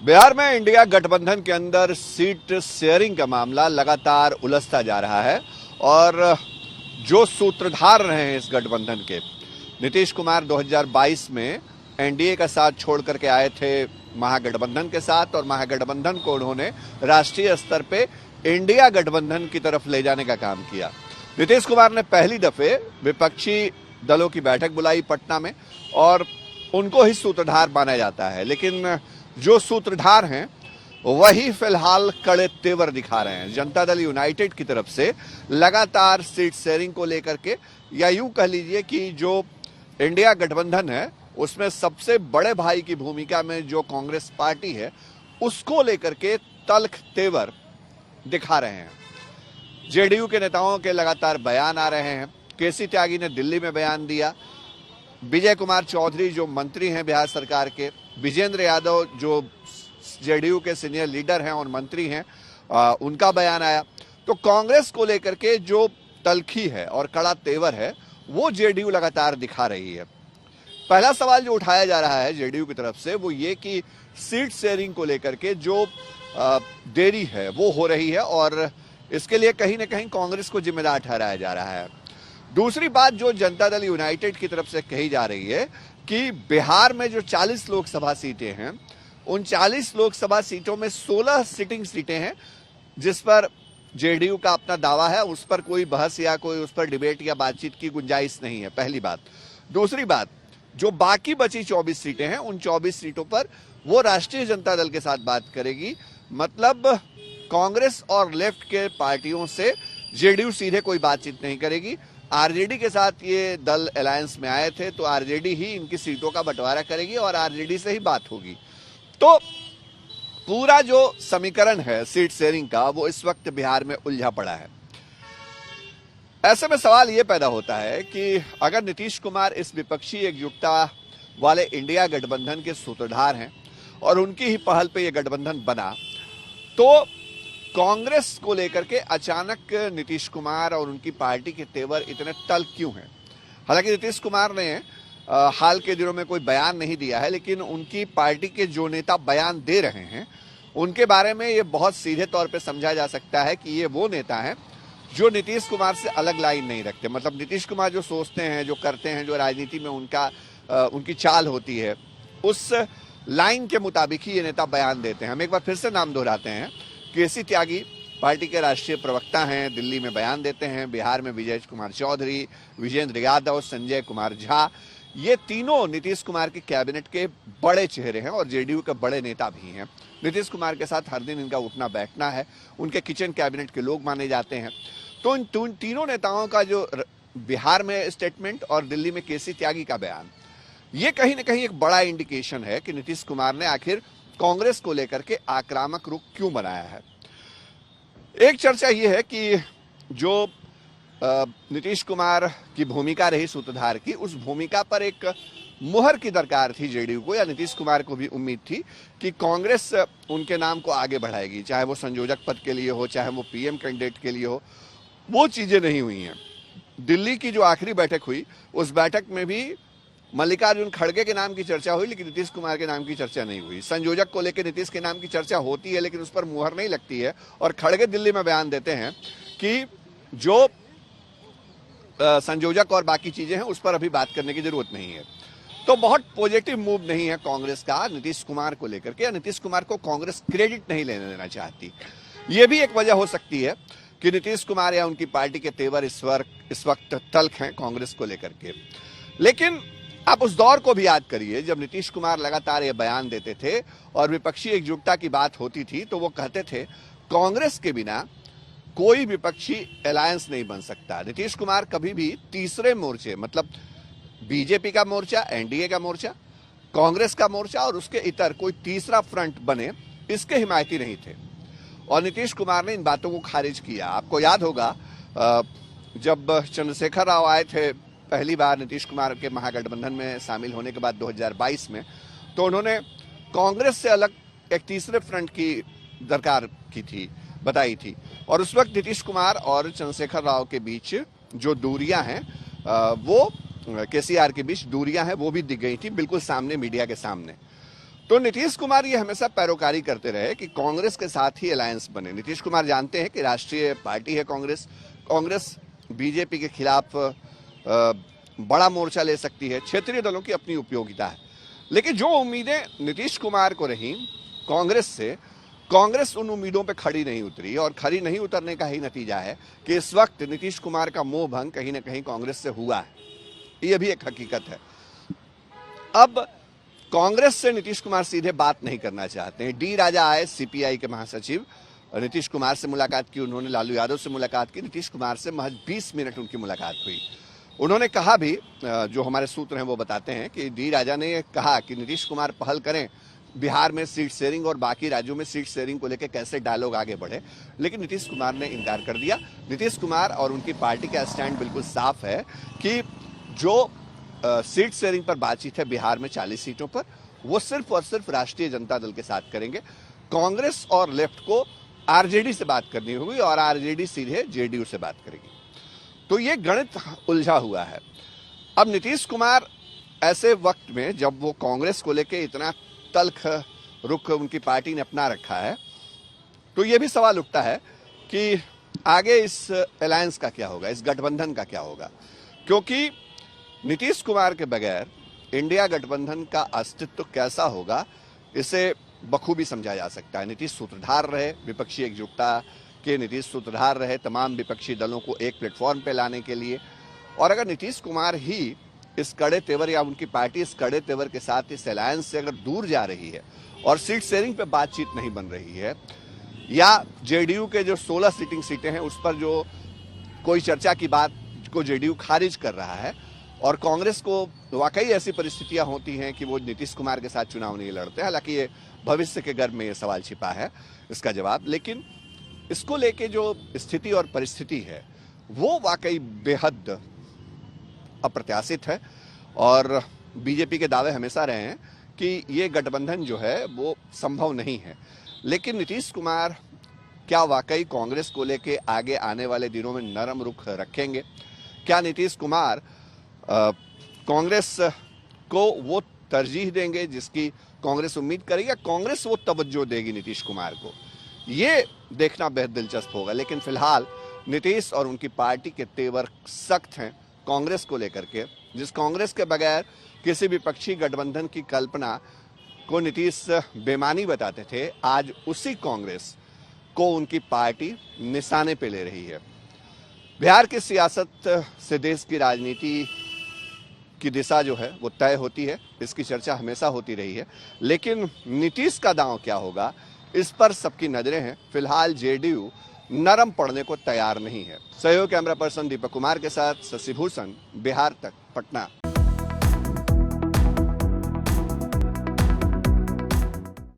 बिहार में इंडिया गठबंधन के अंदर सीट शेयरिंग का मामला लगातार उलझता जा रहा है और जो सूत्रधार रहे हैं इस गठबंधन के, नीतीश कुमार 2022 में एनडीए का साथ छोड़ करके आए थे महागठबंधन के साथ और महागठबंधन को उन्होंने राष्ट्रीय स्तर पे इंडिया गठबंधन की तरफ ले जाने का काम किया। नीतीश कुमार ने पहली दफे विपक्षी दलों की बैठक बुलाई पटना में और उनको ही सूत्रधार माना जाता है, लेकिन जो सूत्रधार हैं वही फिलहाल कड़े तेवर दिखा रहे हैं। जनता दल यूनाइटेड की तरफ से लगातार सीट शेयरिंग को लेकर के, या यूं कह लीजिए कि जो इंडिया गठबंधन है उसमें सबसे बड़े भाई की भूमिका में जो कांग्रेस पार्टी है उसको लेकर के तल्ख तेवर दिखा रहे हैं। जेडीयू के नेताओं के लगातार बयान आ रहे हैं। केसी त्यागी ने दिल्ली में बयान दिया, विजय कुमार चौधरी जो मंत्री हैं बिहार सरकार के, विजेंद्र यादव जो जेडीयू के सीनियर लीडर हैं और मंत्री हैं, उनका बयान आया। तो कांग्रेस को लेकर के जो तल्खी है और कड़ा तेवर है वो जेडीयू लगातार दिखा रही है। पहला सवाल जो उठाया जा रहा है जेडीयू की तरफ से वो ये कि सीट शेयरिंग को लेकर के जो देरी है वो हो रही है और इसके लिए कहीं ना कहीं कांग्रेस को जिम्मेदार ठहराया जा रहा है। दूसरी बात जो जनता दल यूनाइटेड की तरफ से कही जा रही है कि बिहार में जो 40 लोकसभा सीटें हैं उन 40 लोकसभा सीटों में 16 सिटिंग सीटें हैं जिस पर जेडीयू का अपना दावा है, उस पर कोई बहस या कोई उस पर डिबेट या बातचीत की गुंजाइश नहीं है, पहली बात। दूसरी बात, जो बाकी बची 24 सीटें हैं उन 24 सीटों पर वो राष्ट्रीय जनता दल के साथ बात करेगी। मतलब कांग्रेस और लेफ्ट के पार्टियों से जेडीयू सीधे कोई बातचीत नहीं करेगी। आरजेडी के साथ ये दल अलायंस में आए थे तो आरजेडी ही इनकी सीटों का बंटवारा करेगी और आरजेडी से ही बात होगी। तो पूरा जो समीकरण है सीट शेयरिंग का वो इस वक्त बिहार में उलझा पड़ा है। ऐसे में सवाल ये पैदा होता है कि अगर नीतीश कुमार इस विपक्षी एकजुटता वाले इंडिया गठबंधन के सूत्रधार हैं और उनकी ही पहल पे ये गठबंधन बना, तो कांग्रेस को लेकर के अचानक नीतीश कुमार और उनकी पार्टी के तेवर इतने तल्ख क्यों हैं? हालांकि नीतीश कुमार ने हाल के दिनों में कोई बयान नहीं दिया है, लेकिन उनकी पार्टी के जो नेता बयान दे रहे हैं उनके बारे में ये बहुत सीधे तौर पे समझा जा सकता है कि ये वो नेता हैं जो नीतीश कुमार से अलग लाइन नहीं रखते। मतलब नीतीश कुमार जो सोचते हैं, जो करते हैं, जो राजनीति में उनकी चाल होती है, उस लाइन के मुताबिक ही ये नेता बयान देते हैं। हम एक बार फिर से नाम दोहराते हैं, केसी त्यागी पार्टी के राष्ट्रीय प्रवक्ता हैं, दिल्ली में बयान देते हैं। बिहार में विजय कुमार चौधरी, विजेंद्र यादव, संजय कुमार झा, ये तीनों नीतीश कुमार के कैबिनेट के बड़े चेहरे हैं और जेडीयू के बड़े नेता भी हैं। नीतीश कुमार के साथ हर दिन इनका उठना बैठना है, उनके किचन कैबिनेट के लोग माने जाते हैं। तो इन तीनों नेताओं का जो बिहार में स्टेटमेंट और दिल्ली में केसी त्यागी का बयान, ये कहीं ना कहीं एक बड़ा इंडिकेशन है कि नीतीश कुमार ने आखिर कांग्रेस को लेकर के आक्रामक रुख क्यों बनाया है। एक चर्चा यह है कि जो नीतीश कुमार की भूमिका रही सूत्रधार की, उस भूमिका पर एक मुहर की दरकार थी जेडीयू को, या नीतीश कुमार को भी उम्मीद थी कि कांग्रेस उनके नाम को आगे बढ़ाएगी, चाहे वो संयोजक पद के लिए हो, चाहे वो पीएम कैंडिडेट के लिए हो। वो चीजें नहीं हुई हैं। दिल्ली की जो आखिरी बैठक हुई उस बैठक में भी मल्लिकार्जुन खड़गे के नाम की चर्चा हुई, लेकिन नीतीश कुमार के नाम की चर्चा नहीं हुई। संयोजक को लेकर नीतीश के नाम की चर्चा होती है लेकिन उस पर मुहर नहीं लगती है और खड़गे दिल्ली में बयान देते हैं कि जो संयोजक और बाकी चीजें हैं उस पर अभी बात करने की जरूरत नहीं है। तो बहुत पॉजिटिव मूव नहीं है कांग्रेस का नीतीश कुमार को लेकर के, या नीतीश कुमार को कांग्रेस क्रेडिट नहीं लेने देना चाहती। यह भी एक वजह हो सकती है कि नीतीश कुमार या उनकी पार्टी के तेवर इस वक्त तल्ख हैं कांग्रेस को लेकर के। लेकिन आप उस दौर को भी याद करिए जब नीतीश कुमार लगातार ये बयान देते थे और विपक्षी एकजुटता की बात होती थी तो वो कहते थे कांग्रेस के बिना कोई विपक्षी अलायंस नहीं बन सकता। नीतीश कुमार कभी भी तीसरे मोर्चे, मतलब बीजेपी का मोर्चा, एनडीए का मोर्चा, कांग्रेस का मोर्चा और उसके इतर कोई तीसरा फ्रंट बने, इसके हिमायती नहीं थे और नीतीश कुमार ने इन बातों को खारिज किया। आपको याद होगा जब चंद्रशेखर राव आए थे पहली बार नीतीश कुमार के महागठबंधन में शामिल होने के बाद 2022 में, तो उन्होंने कांग्रेस से अलग एक तीसरे फ्रंट की दरकार की थी, बताई थी। और उस वक्त नीतीश कुमार और चंद्रशेखर राव के बीच जो दूरियां हैं, वो केसीआर के बीच दूरियां हैं, वो भी दिख गई थी बिल्कुल सामने, मीडिया के सामने। तो नीतीश कुमार ये हमेशा पैरोकारी करते रहे कि कांग्रेस के साथ ही अलायंस बने। नीतीश कुमार जानते हैं कि राष्ट्रीय पार्टी है कांग्रेस, कांग्रेस बीजेपी के खिलाफ बड़ा मोर्चा ले सकती है, क्षेत्रीय दलों की अपनी उपयोगिता है। लेकिन जो उम्मीदें नीतीश कुमार को रही कांग्रेस से, कांग्रेस उन उम्मीदों पे खड़ी नहीं उतरी और खड़ी नहीं उतरने का ही नतीजा है कि इस वक्त नीतीश कुमार का मोह भंग कहीं ना कहीं कांग्रेस से हुआ है। यह भी एक हकीकत है। अब कांग्रेस से नीतीश कुमार सीधे बात नहीं करना चाहते हैं। डी राजा आए, सीपीआई के महासचिव, नीतीश कुमार से मुलाकात की, उन्होंने लालू यादव से मुलाकात की। नीतीश कुमार से महज 20 मिनट उनकी मुलाकात हुई। उन्होंने कहा भी, जो हमारे सूत्र हैं वो बताते हैं कि डी राजा ने कहा कि नीतीश कुमार पहल करें बिहार में सीट शेयरिंग और बाकी राज्यों में सीट शेयरिंग को लेकर कैसे डायलॉग आगे बढ़े, लेकिन नीतीश कुमार ने इनकार कर दिया। नीतीश कुमार और उनकी पार्टी का स्टैंड बिल्कुल साफ है कि जो सीट शेयरिंग पर बातचीत है बिहार में 40 सीटों पर, वो सिर्फ और सिर्फ राष्ट्रीय जनता दल के साथ करेंगे। कांग्रेस और लेफ्ट को आरजेडी से बात करनी होगी और आरजेडी सीधे जेडीयू से बात करेगी। तो ये गणित उलझा हुआ है। अब नीतीश कुमार ऐसे वक्त में जब वो कांग्रेस को लेकर इतना तल्ख रुख उनकी पार्टी ने अपना रखा है, तो ये भी सवाल उठता है कि आगे इस अलायंस का क्या होगा, इस गठबंधन का क्या होगा, क्योंकि नीतीश कुमार के बगैर इंडिया गठबंधन का अस्तित्व कैसा होगा इसे बखूबी समझा जा सकता है। नीतीश सूत्रधार रहे विपक्षी एकजुटता के, नीतीश सूत्रधार रहे तमाम विपक्षी दलों को एक प्लेटफॉर्म पे लाने के लिए, और अगर नीतीश कुमार ही इस कड़े तेवर या उनकी पार्टी इस कड़े तेवर के साथ इस अलायंस से अगर दूर जा रही है और सीट शेयरिंग पे बातचीत नहीं बन रही है, या जेडीयू के जो 16 सिटिंग सीटें हैं उस पर जो कोई चर्चा की बात को जेडीयू खारिज कर रहा है, और कांग्रेस को वाकई ऐसी परिस्थितियां होती हैं कि वो नीतीश कुमार के साथ चुनाव नहीं लड़ते। हालांकि ये भविष्य के गर्भ में ये सवाल छिपा है इसका जवाब, लेकिन इसको लेके जो स्थिति और परिस्थिति है वो वाकई बेहद अप्रत्याशित है। और बीजेपी के दावे हमेशा रहे हैं कि ये गठबंधन जो है वो संभव नहीं है, लेकिन नीतीश कुमार क्या वाकई कांग्रेस को लेके आगे आने वाले दिनों में नरम रुख रखेंगे? क्या नीतीश कुमार कांग्रेस को वो तरजीह देंगे जिसकी कांग्रेस उम्मीद करेगी, या कांग्रेस वो तवज्जो देगी नीतीश कुमार को? ये देखना बेहद दिलचस्प होगा। लेकिन फिलहाल नीतीश और उनकी पार्टी के तेवर सख्त हैं कांग्रेस को लेकर के। जिस कांग्रेस के बगैर किसी विपक्षी गठबंधन की कल्पना को नीतीश बेमानी बताते थे, आज उसी कांग्रेस को उनकी पार्टी निशाने पे ले रही है। बिहार की सियासत से देश की राजनीति की दिशा जो है वो तय होती है, इसकी चर्चा हमेशा होती रही है, लेकिन नीतीश का दांव क्या होगा इस पर सबकी नजरें हैं। फिलहाल जेडीयू नरम पड़ने को तैयार नहीं है। सहयोग कैमरा पर्सन दीपक कुमार के साथ शशि भूषण, बिहार तक, पटना।